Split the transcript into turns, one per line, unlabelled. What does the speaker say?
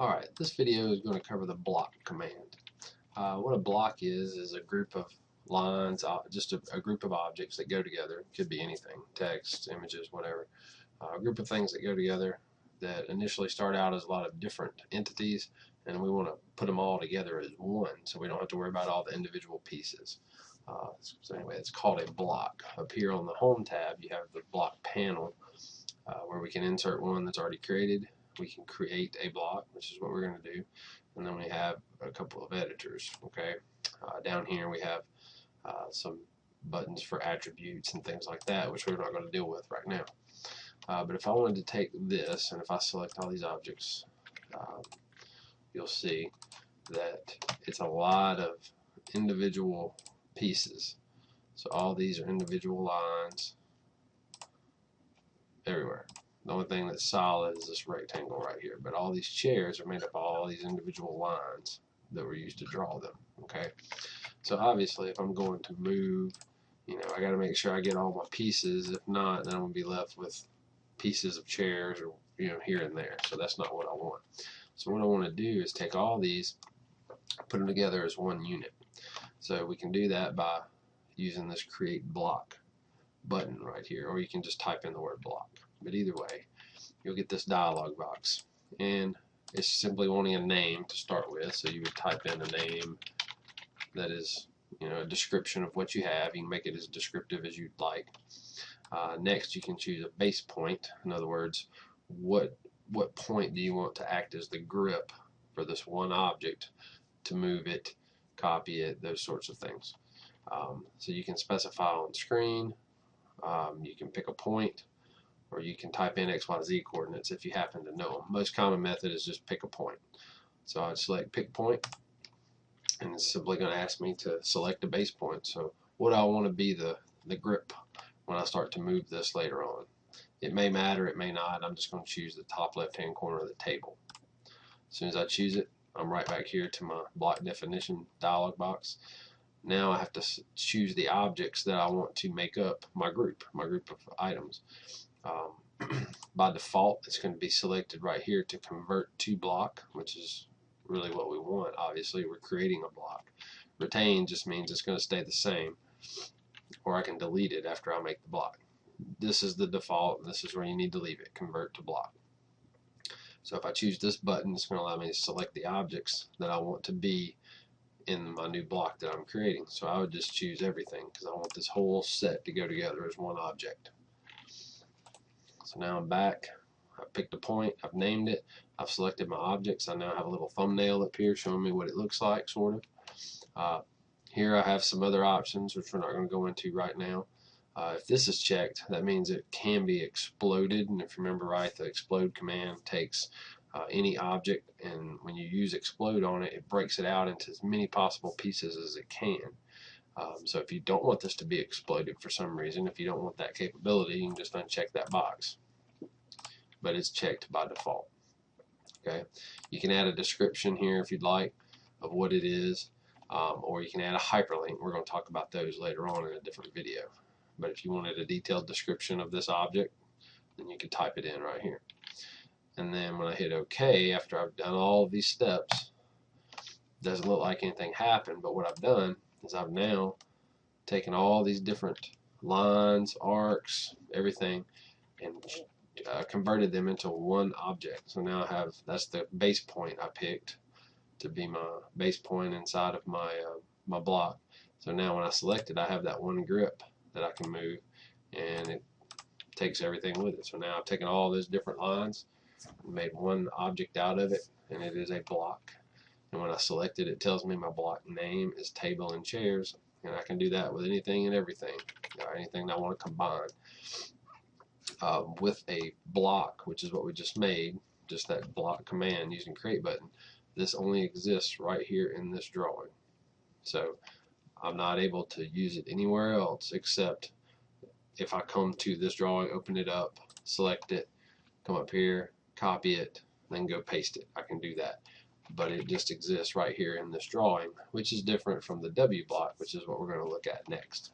Alright, this video is going to cover the block command. What a block is a group of lines, just a group of objects that go together. It could be anything, text, images, whatever. A group of things that go together that initially start out as a lot of different entities, and we want to put them all together as one, so we don't have to worry about all the individual pieces. So anyway, it's called a block. Up here on the Home tab, you have the block panel, where we can insert one that's already created. We can create a block, which is what we're going to do, and then we have a couple of editors. Okay, down here we have some buttons for attributes and things like that, which we're not going to deal with right now. But if I wanted to take this, and if I select all these objects, you'll see that it's a lot of individual pieces. So all these are individual lines everywhere. The only thing that's solid is this rectangle right here, but all these chairs are made up of all these individual lines that were used to draw them. Okay, so obviously if I'm going to move, I got to make sure I get all my pieces. If not, then I'm going to be left with pieces of chairs or here and there. So that's not what I want. So what I want to do is take all these, put them together as one unit. So we can do that by using this create block button right here, or you can just type in the word block. But either way, you'll get this dialog box, and it's simply wanting a name to start with. So you would type in a name that is, a description of what you have. You can make it as descriptive as you'd like. Next, you can choose a base point. In other words, what point do you want to act as the grip for this one object to move it, copy it, those sorts of things. So you can specify on screen. You can pick a point, or you can type in XYZ coordinates if you happen to know them. Most common method is just pick a point. So I'd select pick point, and it's simply going to ask me to select a base point. So what I want to be the grip when I start to move this later on. It may matter, it may not. I'm just going to choose the top left hand corner of the table. As soon as I choose it, I'm right back here to my block definition dialog box. Now I have to choose the objects that I want to make up my group of items. By default, it's going to be selected right here to convert to block, which is really what we want. Obviously, we're creating a block. Retain just means it's going to stay the same, or I can delete it after I make the block. This is the default. This is where you need to leave it, convert to block. So if I choose this button, it's going to allow me to select the objects that I want to be in my new block that I'm creating. So I would just choose everything because I want this whole set to go together as one object. So now I'm back. I picked a point, I've named it, I've selected my objects. I now have a little thumbnail up here showing me what it looks like, sort of. Here I have some other options which we're not going to go into right now. If this is checked, that means it can be exploded, and if you remember right, the explode command takes any object, and when you use explode on it, it breaks it out into as many possible pieces as it can. So if you don't want this to be exploded for some reason, if you don't want that capability, you can just uncheck that box. But it's checked by default. Okay, you can add a description here if you'd like of what it is, or you can add a hyperlink. We're going to talk about those later on in a different video. But if you wanted a detailed description of this object, then you can type it in right here. And then when I hit OK, after I've done all of these steps, it doesn't look like anything happened, but what I've done is I've now taken all these different lines, arcs, everything, and converted them into one object. So now I have, that's the base point I picked to be my base point inside of my my block. So now when I select it, I have that one grip that I can move, and it takes everything with it. So now I've taken all those different lines and made one object out of it, and it is a block. And when I select it, it tells me my block name is table and chairs, and I can do that with anything and everything, or anything I want to combine. With a block, which is what we just made, just that block command using create button, this only exists right here in this drawing. So I'm not able to use it anywhere else except if I come to this drawing, open it up, select it, come up here, copy it, then go paste it. I can do that. But it just exists right here in this drawing, which is different from the W block, which is what we're going to look at next.